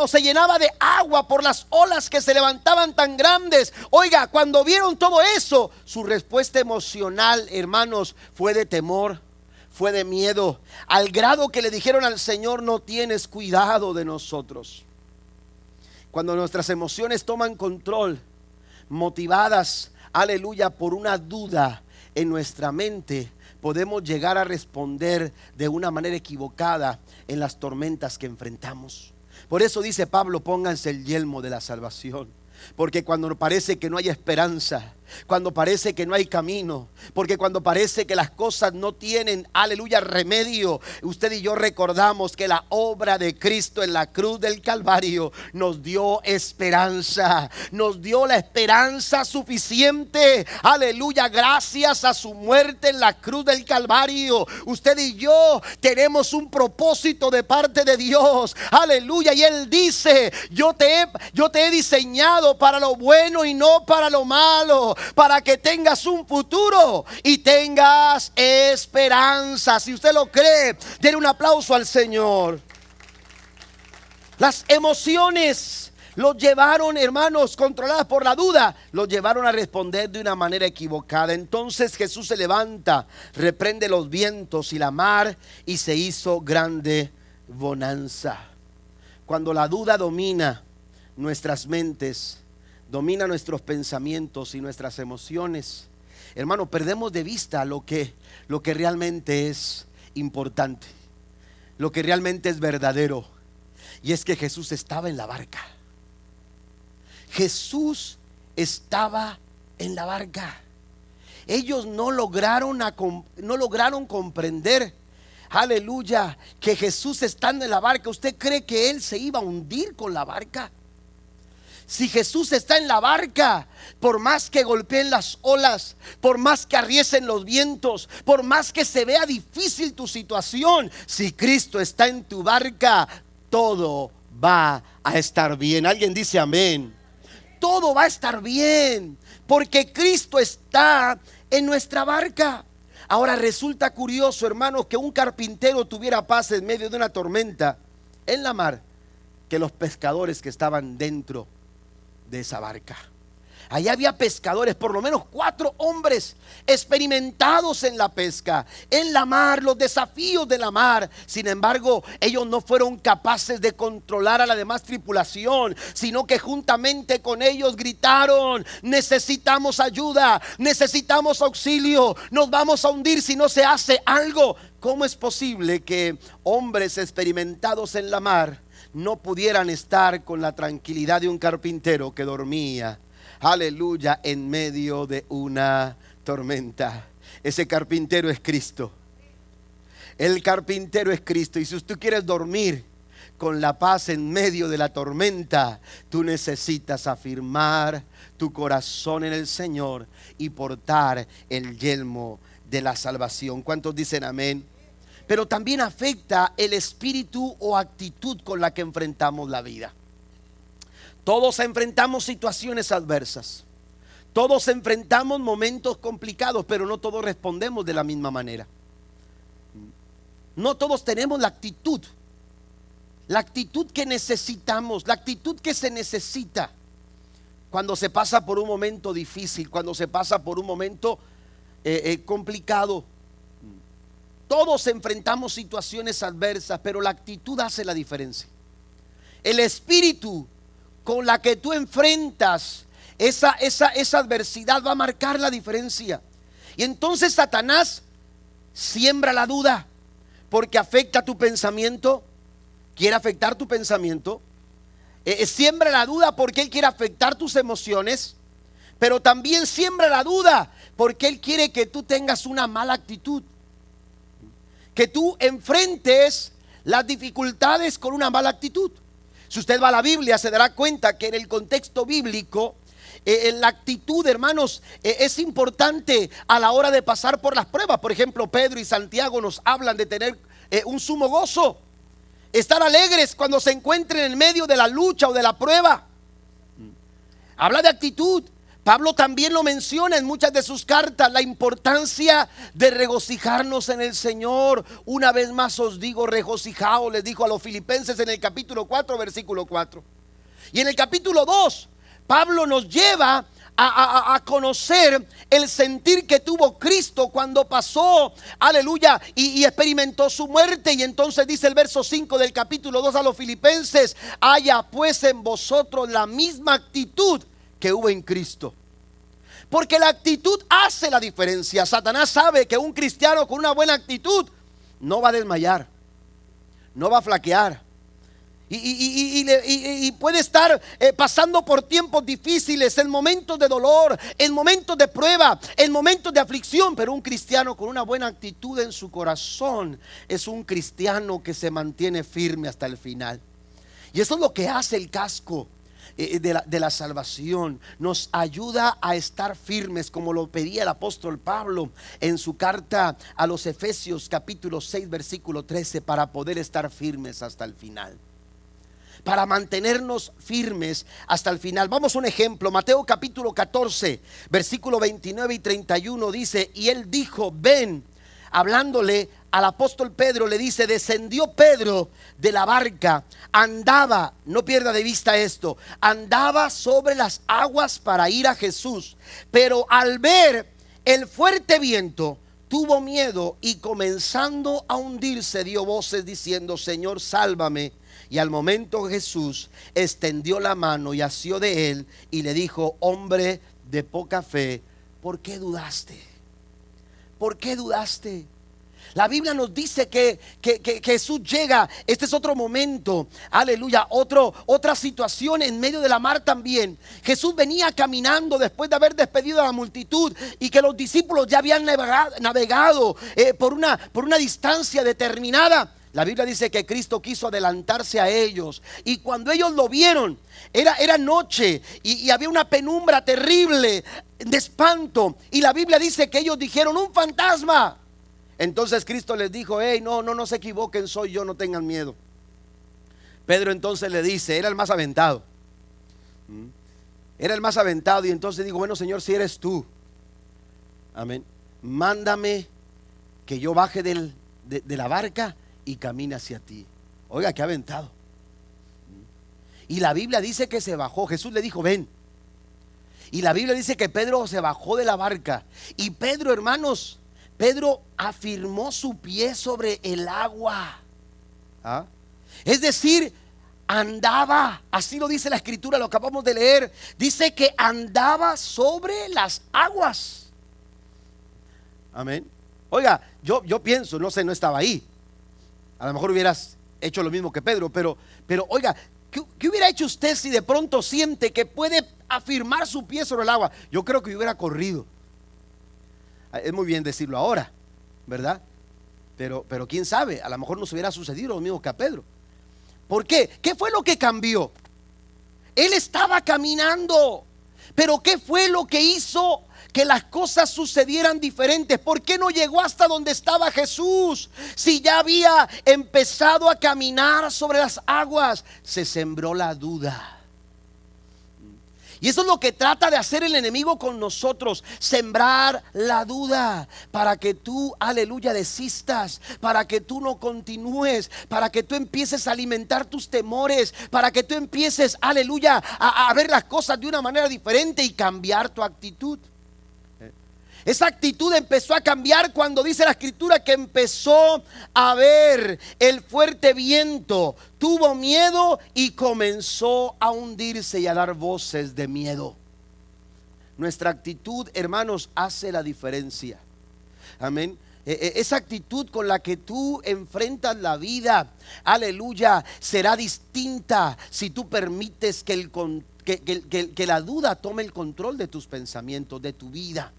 o se llenaba de agua por las olas que se levantaban tan grandes. Oiga, cuando vieron todo eso, su respuesta emocional, hermanos, fue de temor, fue de miedo, al grado que le dijeron al Señor, no tienes cuidado de nosotros. Cuando nuestras emociones toman control, motivadas, aleluya, por una duda en nuestra mente, podemos llegar a responder de una manera equivocada en las tormentas que enfrentamos. Por eso dice Pablo, pónganse el yelmo de la salvación. Porque cuando parece que no hay esperanza, cuando parece que no hay camino, porque cuando parece que las cosas no tienen, aleluya, remedio, usted y yo recordamos que la obra de Cristo en la cruz del Calvario nos dio esperanza, nos dio la esperanza suficiente, aleluya, gracias a su muerte en la cruz del Calvario. Usted y yo tenemos un propósito de parte de Dios, aleluya, y Él dice, yo te he diseñado para lo bueno y no para lo malo, para que tengas un futuro y tengas esperanza. Si usted lo cree, denle un aplauso al Señor. Las emociones los llevaron, hermanos, controladas por la duda, los llevaron a responder de una manera equivocada. Entonces Jesús se levanta, reprende los vientos y la mar, y se hizo grande bonanza. Cuando la duda domina nuestras mentes, domina nuestros pensamientos y nuestras emociones, hermano, perdemos de vista lo que realmente es importante, lo que realmente es verdadero. Y es que Jesús estaba en la barca. Jesús estaba en la barca. Ellos no lograron comprender, aleluya, que Jesús estando en la barca. ¿Usted cree que Él se iba a hundir con la barca? Si Jesús está en la barca, por más que golpeen las olas, por más que arriesen los vientos, por más que se vea difícil tu situación, si Cristo está en tu barca, todo va a estar bien. Alguien dice amén. Todo va a estar bien, porque Cristo está en nuestra barca. Ahora resulta curioso, hermanos, que un carpintero tuviera paz en medio de una tormenta en la mar, que los pescadores que estaban dentro de esa barca. Allá había pescadores, por lo menos 4 hombres experimentados en la pesca, en la mar, los desafíos de la mar. Sin embargo, ellos no fueron capaces de controlar a la demás tripulación, sino que juntamente con ellos gritaron: necesitamos ayuda, necesitamos auxilio, nos vamos a hundir si no se hace algo. ¿Cómo es posible que hombres experimentados en la mar no pudieran estar con la tranquilidad de un carpintero que dormía, aleluya, en medio de una tormenta? Ese carpintero es Cristo. El carpintero es Cristo. Y si tú quieres dormir con la paz en medio de la tormenta, tú necesitas afirmar tu corazón en el Señor y portar el yelmo de la salvación. ¿Cuántos dicen amén? Pero también afecta el espíritu o actitud con la que enfrentamos la vida. Todos enfrentamos situaciones adversas, todos enfrentamos momentos complicados, pero no todos respondemos de la misma manera. no todos tenemos la actitud que necesitamos, la actitud que se necesita cuando se pasa por un momento difícil, cuando se pasa por un momento complicado. Todos enfrentamos situaciones adversas, pero la actitud hace la diferencia. El espíritu con la que tú enfrentas esa adversidad va a marcar la diferencia. Y entonces Satanás siembra la duda, porque afecta tu pensamiento, quiere afectar tu pensamiento. Siembra la duda porque él quiere afectar tus emociones, pero también siembra la duda porque él quiere que tú tengas una mala actitud, que tú enfrentes las dificultades con una mala actitud. Si usted va a la Biblia se dará cuenta que en el contexto bíblico la actitud, hermanos, es importante a la hora de pasar por las pruebas. Por ejemplo, Pedro y Santiago nos hablan de tener un sumo gozo, estar alegres cuando se encuentren en medio de la lucha o de la prueba. Habla de actitud. Pablo también lo menciona en muchas de sus cartas, la importancia de regocijarnos en el Señor. Una vez más os digo, regocijaos, les dijo a los filipenses en el capítulo 4, versículo 4. Y en el capítulo 2, Pablo nos lleva a conocer el sentir que tuvo Cristo cuando pasó, aleluya, y experimentó su muerte. Y entonces dice el verso 5 del capítulo 2 a los filipenses: haya pues en vosotros la misma actitud que hubo en Cristo. Porque la actitud hace la diferencia. Satanás sabe que un cristiano con una buena actitud no va a desmayar, no va a flaquear, y puede estar pasando por tiempos difíciles, en momentos de dolor, en momentos de prueba, en momentos de aflicción. Pero un cristiano con una buena actitud en su corazón es un cristiano que se mantiene firme hasta el final. Y eso es lo que hace el casco de la salvación. Nos ayuda a estar firmes, como lo pedía el apóstol Pablo en su carta a los Efesios capítulo 6 versículo 13, para poder estar firmes hasta el final, para mantenernos firmes hasta el final. Vamos a un ejemplo. Mateo capítulo 14 versículo 29 y 31 dice: y él dijo, ven. Hablándole al apóstol Pedro, le dice: descendió Pedro de la barca, andaba, no pierda de vista esto, andaba sobre las aguas para ir a Jesús, pero al ver el fuerte viento tuvo miedo y comenzando a hundirse dio voces diciendo: Señor, sálvame. Y al momento Jesús extendió la mano y asió de él y le dijo: hombre de poca fe, ¿por qué dudaste? ¿Por qué dudaste? La Biblia nos dice que Jesús llega. Este es otro momento, aleluya, otra situación en medio de la mar también. Jesús venía caminando después de haber despedido a la multitud y que los discípulos ya habían navegado por una distancia determinada. La Biblia dice que Cristo quiso adelantarse a ellos, y cuando ellos lo vieron, era noche y había una penumbra terrible de espanto, y la Biblia dice que ellos dijeron: un fantasma. Entonces Cristo les dijo: hey, no se equivoquen, soy yo, no tengan miedo. Pedro entonces le dice, era el más aventado, y entonces dijo: bueno, Señor, si eres tú, amén, mándame que yo baje de la barca y camina hacia ti. Oiga, qué aventado. Y la Biblia dice que se bajó. Jesús le dijo: ven. Y la Biblia dice que Pedro se bajó de la barca. Y Pedro, hermanos, Pedro afirmó su pie sobre el agua. ¿Ah? Es decir, andaba, así lo dice la escritura, lo acabamos de leer. Dice que andaba sobre las aguas. Amén. Oiga, yo pienso, no sé, no estaba ahí. A lo mejor hubieras hecho lo mismo que Pedro, pero oiga, ¿qué hubiera hecho usted si de pronto siente que puede afirmar su pie sobre el agua? Yo creo que hubiera corrido. Es muy bien decirlo ahora, ¿verdad? Pero quién sabe, a lo mejor nos hubiera sucedido lo mismo que a Pedro. ¿Por qué? ¿Qué fue lo que cambió? Él estaba caminando, pero ¿qué fue lo que hizo que las cosas sucedieran diferentes? ¿Por qué no llegó hasta donde estaba Jesús? Si ya había empezado a caminar sobre las aguas, se sembró la duda. Y eso es lo que trata de hacer el enemigo con nosotros, sembrar la duda para que tú, aleluya, desistas, para que tú no continúes, para que tú empieces a alimentar tus temores, para que tú empieces, aleluya, a ver las cosas de una manera diferente y cambiar tu actitud. Esa actitud empezó a cambiar cuando dice la escritura que empezó a ver el fuerte viento, tuvo miedo y comenzó a hundirse y a dar voces de miedo. Nuestra actitud, hermanos, hace la diferencia. Amén. Esa actitud con la que tú enfrentas la vida, aleluya, será distinta si tú permites que la duda tome el control de tus pensamientos, de tu vida.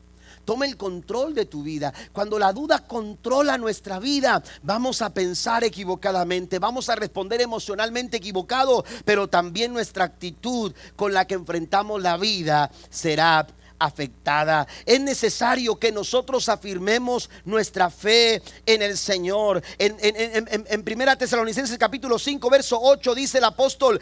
Tome el control de tu vida. Cuando la duda controla nuestra vida, vamos a pensar equivocadamente, vamos a responder emocionalmente equivocado, pero también nuestra actitud con la que enfrentamos la vida será afectada. Es necesario que nosotros afirmemos nuestra fe en el Señor. En Primera Tesalonicenses capítulo 5 verso 8 dice el apóstol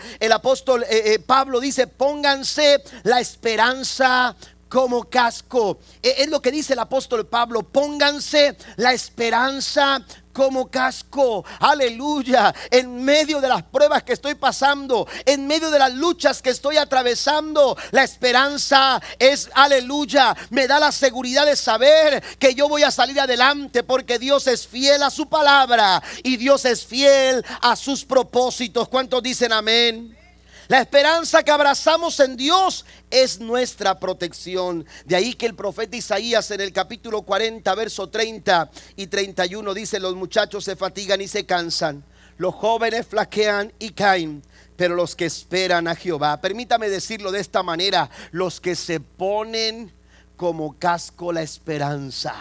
Pablo dice: pónganse la esperanza como casco. Es lo que dice el apóstol Pablo: pónganse la esperanza como casco. Aleluya. En medio de las pruebas que estoy pasando, en medio de las luchas que estoy atravesando, la esperanza es, aleluya, me da la seguridad de saber que yo voy a salir adelante, porque Dios es fiel a su palabra y Dios es fiel a sus propósitos. ¿Cuántos dicen amén? La esperanza que abrazamos en Dios es nuestra protección. De ahí que el profeta Isaías en el capítulo 40 verso 30 y 31 dice: los muchachos se fatigan y se cansan, los jóvenes flaquean y caen, pero los que esperan a Jehová, permítame decirlo de esta manera, los que se ponen como casco la esperanza.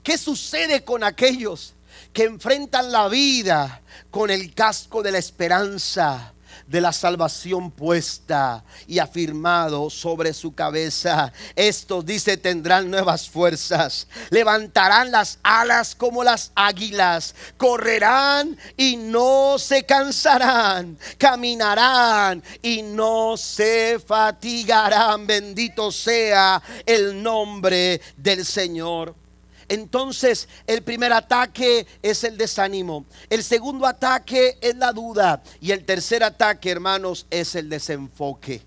¿Qué sucede con aquellos que enfrentan la vida con el casco de la esperanza, de la salvación puesta y afirmado sobre su cabeza? Estos, dice, tendrán nuevas fuerzas, levantarán las alas como las águilas, correrán y no se cansarán, caminarán y no se fatigarán. Bendito sea el nombre del Señor. Entonces, el primer ataque es el desánimo, el segundo ataque es la duda y el tercer ataque, hermanos, es el desenfoque.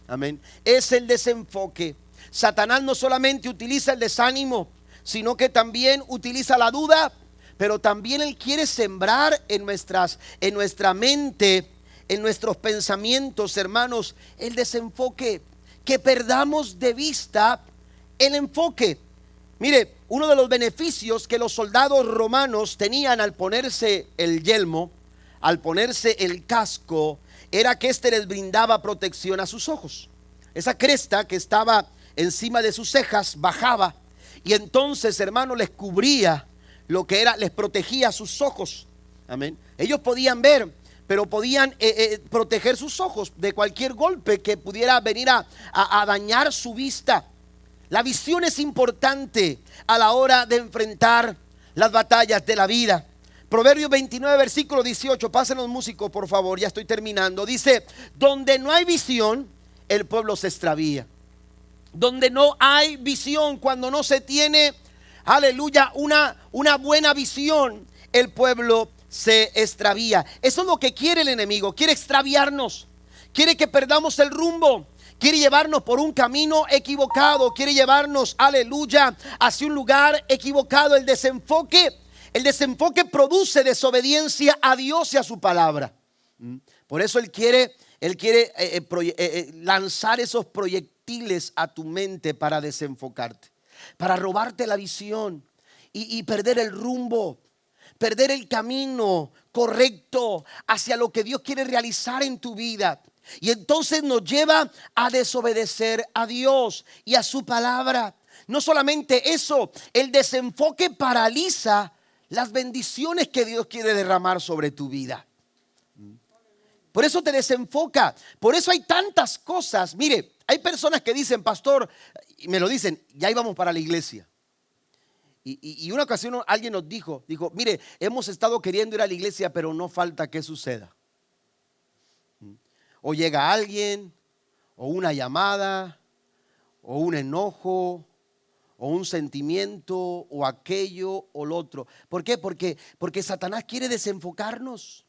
Amén. Es el desenfoque. Satanás no solamente utiliza el desánimo, sino que también utiliza la duda, pero también él quiere sembrar en nuestra mente, en nuestros pensamientos, hermanos, el desenfoque, que perdamos de vista el enfoque. Mire, uno de los beneficios que los soldados romanos tenían al ponerse el yelmo, al ponerse el casco, era que éste les brindaba protección a sus ojos. Esa cresta que estaba encima de sus cejas bajaba y entonces, hermano, les cubría lo que era, les protegía sus ojos. Amén. Ellos podían ver, pero podían proteger sus ojos de cualquier golpe que pudiera venir a dañar su vista. La visión es importante a la hora de enfrentar las batallas de la vida. Proverbios 29 versículo 18, pasen los músicos por favor, ya estoy terminando. Dice: donde no hay visión, el pueblo se extravía. Donde no hay visión, cuando no se tiene, aleluya, una buena visión, el pueblo se extravía. Eso es lo que quiere el enemigo, quiere extraviarnos, quiere que perdamos el rumbo. Quiere llevarnos por un camino equivocado, quiere llevarnos, aleluya, hacia un lugar equivocado. El desenfoque produce desobediencia a Dios y a su palabra. Por eso Él quiere lanzar esos proyectiles a tu mente para desenfocarte, para robarte la visión y perder el rumbo, perder el camino correcto hacia lo que Dios quiere realizar en tu vida. Y entonces nos lleva a desobedecer a Dios y a su palabra. No solamente eso, el desenfoque paraliza las bendiciones que Dios quiere derramar sobre tu vida. Por eso te desenfoca. Por eso hay tantas cosas. Mire, hay personas que dicen: pastor, y me lo dicen, ya íbamos para la iglesia. Y una ocasión alguien nos dijo, mire, hemos estado queriendo ir a la iglesia, pero no falta que suceda. O llega alguien, o una llamada, o un enojo, o un sentimiento, o aquello o lo otro. ¿Por qué? Porque Satanás quiere desenfocarnos.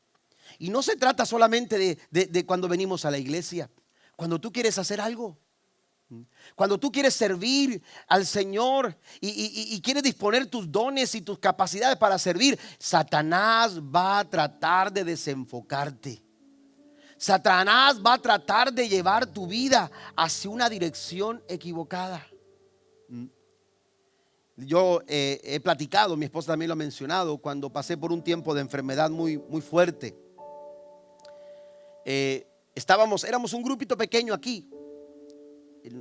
Y no se trata solamente de cuando venimos a la iglesia. Cuando tú quieres hacer algo, cuando tú quieres servir al Señor y quieres disponer tus dones y tus capacidades para servir, Satanás va a tratar de desenfocarte. Satanás va a tratar de llevar tu vida hacia una dirección equivocada. Yo he platicado, mi esposa también lo ha mencionado, cuando pasé por un tiempo de enfermedad muy, muy fuerte. Éramos un grupito pequeño aquí.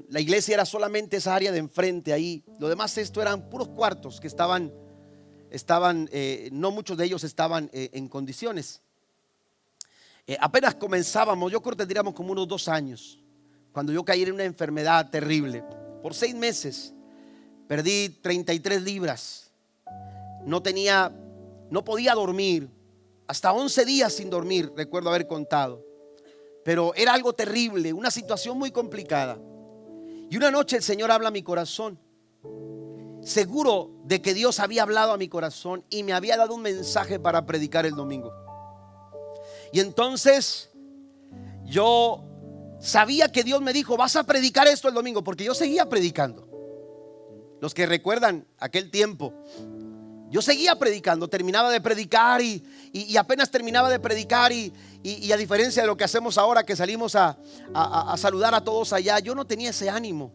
La iglesia era solamente esa área de enfrente ahí. Lo demás esto eran puros cuartos que estaban no muchos de ellos estaban en condiciones. Apenas comenzábamos, yo creo que tendríamos como unos 2 años, cuando yo caí en una enfermedad terrible. Por 6 meses perdí 33 libras. No podía dormir. Hasta 11 días sin dormir, recuerdo haber contado. Pero era algo terrible, una situación muy complicada. Y una noche el Señor habla a mi corazón, seguro de que Dios había hablado a mi corazón y me había dado un mensaje para predicar el domingo. Y entonces yo sabía que Dios me dijo: vas a predicar esto el domingo, porque yo seguía predicando. Los que recuerdan aquel tiempo, yo seguía predicando, terminaba de predicar y apenas terminaba de predicar y a diferencia de lo que hacemos ahora, que salimos a saludar a todos allá, yo no tenía ese ánimo.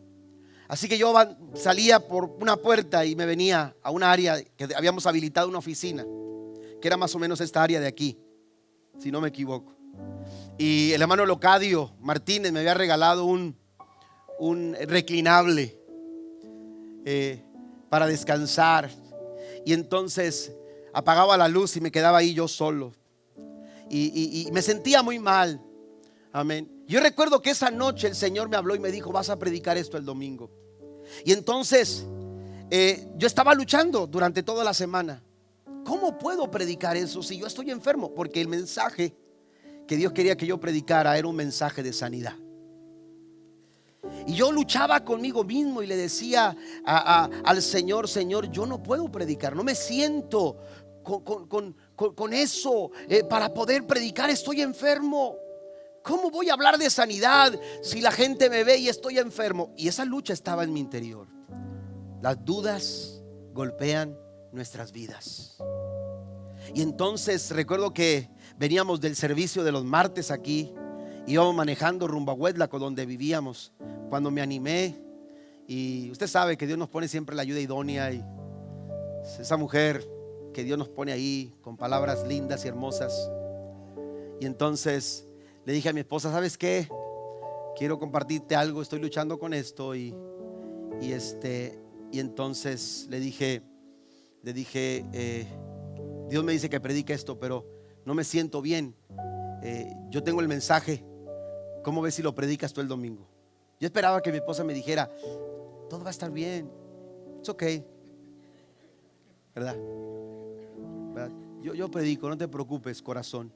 Así que yo salía por una puerta y me venía a una área que habíamos habilitado, una oficina, que era más o menos esta área de aquí, si no me equivoco. Y el hermano Locadio Martínez me había regalado un reclinable para descansar. Y entonces apagaba la luz y me quedaba ahí yo solo. Y me sentía muy mal. Amén. Yo recuerdo que esa noche el Señor me habló y me dijo: vas a predicar esto el domingo. Y entonces yo estaba luchando durante toda la semana. ¿Cómo puedo predicar eso si yo estoy enfermo? Porque el mensaje que Dios quería que yo predicara era un mensaje de sanidad. Y yo luchaba conmigo mismo y le decía al Señor: Señor, yo no puedo predicar, no me siento con eso para poder predicar, estoy enfermo. ¿Cómo voy a hablar de sanidad si la gente me ve y estoy enfermo? Y esa lucha estaba en mi interior. Las dudas golpean nuestras vidas. Y entonces recuerdo que veníamos del servicio de los martes aquí, íbamos manejando rumbo a Huetlaco, donde vivíamos, cuando me animé. Y usted sabe que Dios nos pone siempre la ayuda idónea, y esa mujer que Dios nos pone ahí con palabras lindas y hermosas. Y entonces le dije a mi esposa: ¿sabes qué? Quiero compartirte algo, estoy luchando con esto. Y entonces le dije, Dios me dice que predique esto, pero no me siento bien. Yo tengo el mensaje, ¿cómo ves si lo predicas tú el domingo? Yo esperaba que mi esposa me dijera: todo va a estar bien, it's okay, ¿verdad? Yo predico, no te preocupes, corazón.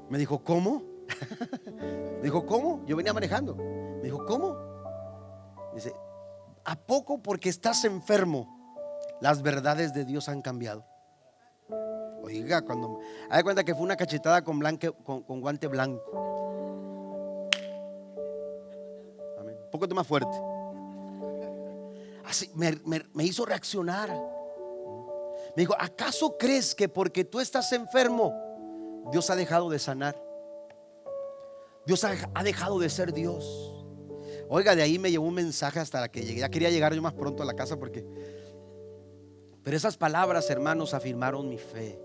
Me dijo: ¿cómo? Me dijo: ¿cómo? Yo venía manejando. Me dijo: ¿cómo? Me dice: ¿a poco porque estás enfermo las verdades de Dios han cambiado? Oiga, cuando me da cuenta que fue una cachetada con guante blanco. Amén. Un poquito más fuerte. Así me hizo reaccionar. Me dijo: ¿acaso crees que porque tú estás enfermo Dios ha dejado de sanar? Dios ha dejado de ser Dios. Oiga, de ahí me llevó un mensaje hasta la que llegué. Ya quería llegar yo más pronto a la casa pero esas palabras, hermanos, afirmaron mi fe.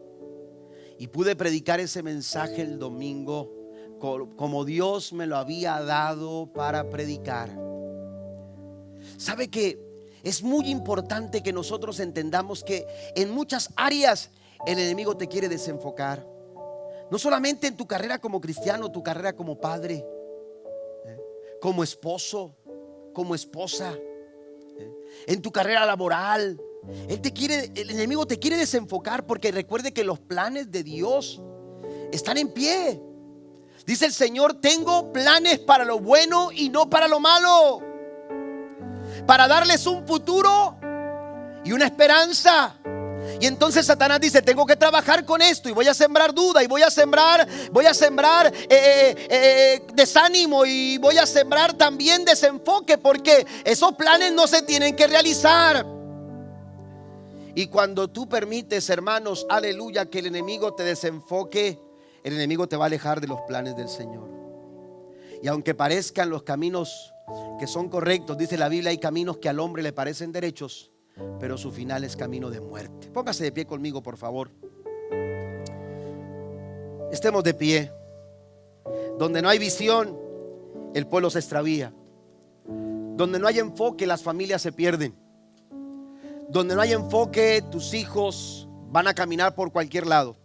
Y pude predicar ese mensaje el domingo como Dios me lo había dado para predicar. ¿Sabe que es muy importante que nosotros entendamos que en muchas áreas el enemigo te quiere desenfocar? No solamente en tu carrera como cristiano, tu carrera como padre, como esposo, como esposa, en tu carrera laboral. El enemigo te quiere desenfocar, porque recuerde que los planes de Dios están en pie. Dice el Señor: tengo planes para lo bueno y no para lo malo, para darles un futuro y una esperanza. Y entonces Satanás dice: tengo que trabajar con esto, y voy a sembrar duda, y voy a sembrar desánimo, y voy a sembrar también desenfoque, porque esos planes no se tienen que realizar. Y cuando tú permites, hermanos, aleluya, que el enemigo te desenfoque, el enemigo te va a alejar de los planes del Señor. Y aunque parezcan los caminos que son correctos, dice la Biblia, hay caminos que al hombre le parecen derechos, pero su final es camino de muerte. Póngase de pie conmigo, por favor. Estemos de pie. Donde no hay visión, el pueblo se extravía. Donde no hay enfoque, las familias se pierden. Donde no hay enfoque, tus hijos van a caminar por cualquier lado.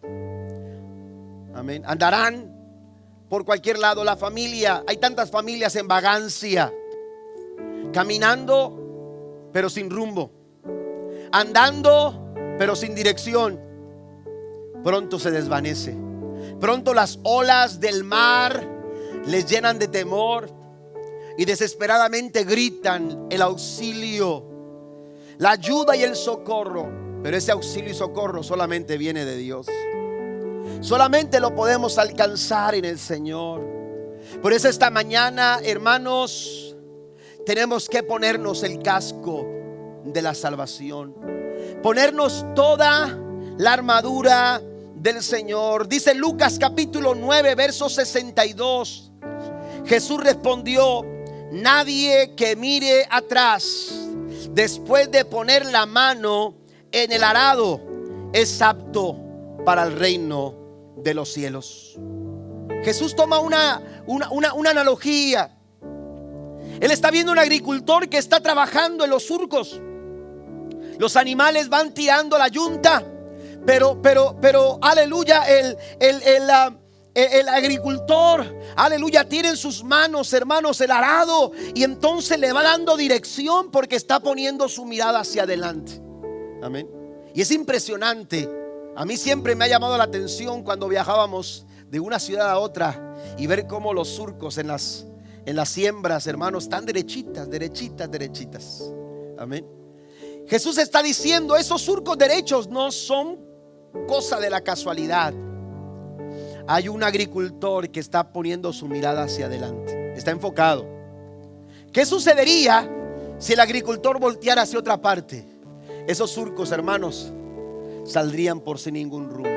Amén. Andarán por cualquier lado. La familia, hay tantas familias en vagancia, caminando pero sin rumbo, andando pero sin dirección. Pronto se desvanece. Pronto las olas del mar les llenan de temor y desesperadamente gritan el auxilio, la ayuda y el socorro. Pero ese auxilio y socorro solamente viene de Dios. Solamente lo podemos alcanzar en el Señor. Por eso esta mañana, hermanos, tenemos que ponernos el casco de la salvación, ponernos toda la armadura del Señor. Dice Lucas capítulo 9, verso 62. Jesús respondió: nadie que mire atrás después de poner la mano en el arado es apto para el reino de los cielos. Jesús toma una analogía. Él está viendo un agricultor que está trabajando en los surcos. Los animales van tirando la yunta, pero aleluya, el agricultor, aleluya, tiene en sus manos, hermanos, el arado, y entonces le va dando dirección porque está poniendo su mirada hacia adelante. Amén. Y es impresionante. A mí siempre me ha llamado la atención cuando viajábamos de una ciudad a otra y ver cómo los surcos en las siembras, hermanos, están derechitas. Amén. Jesús está diciendo: esos surcos derechos no son cosa de la casualidad. Hay un agricultor que está poniendo su mirada hacia adelante, está enfocado. ¿Qué sucedería si el agricultor volteara hacia otra parte? Esos surcos, hermanos, saldrían por sin ningún rumbo.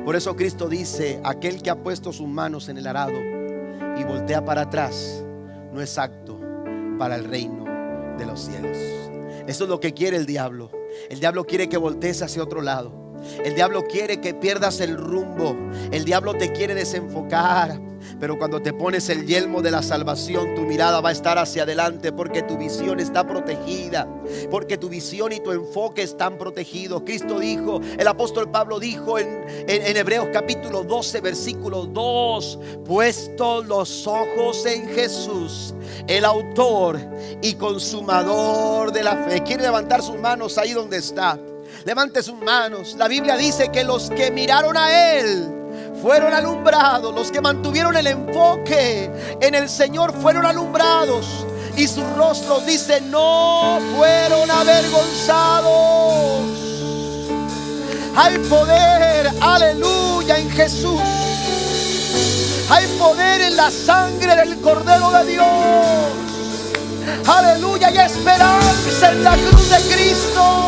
Por eso Cristo dice: aquel que ha puesto sus manos en el arado y voltea para atrás no es apto para el reino de los cielos. Eso es lo que quiere el diablo. El diablo quiere que voltees hacia otro lado. El diablo quiere que pierdas el rumbo. El diablo te quiere desenfocar. Pero cuando te pones el yelmo de la salvación, tu mirada va a estar hacia adelante, porque tu visión está protegida, porque tu visión y tu enfoque están protegidos. Cristo dijo, el apóstol Pablo dijo en Hebreos capítulo 12, versículo 2: puestos los ojos en Jesús, el autor y consumador de la fe. ¿Quiere levantar sus manos ahí donde está? Levante sus manos. La Biblia dice que los que miraron a Él fueron alumbrados. Los que mantuvieron el enfoque en el Señor fueron alumbrados, y sus rostros, dice, no fueron avergonzados. Hay poder, aleluya, en Jesús. Hay poder en la sangre del Cordero de Dios. Aleluya, y esperanza en la cruz de Cristo.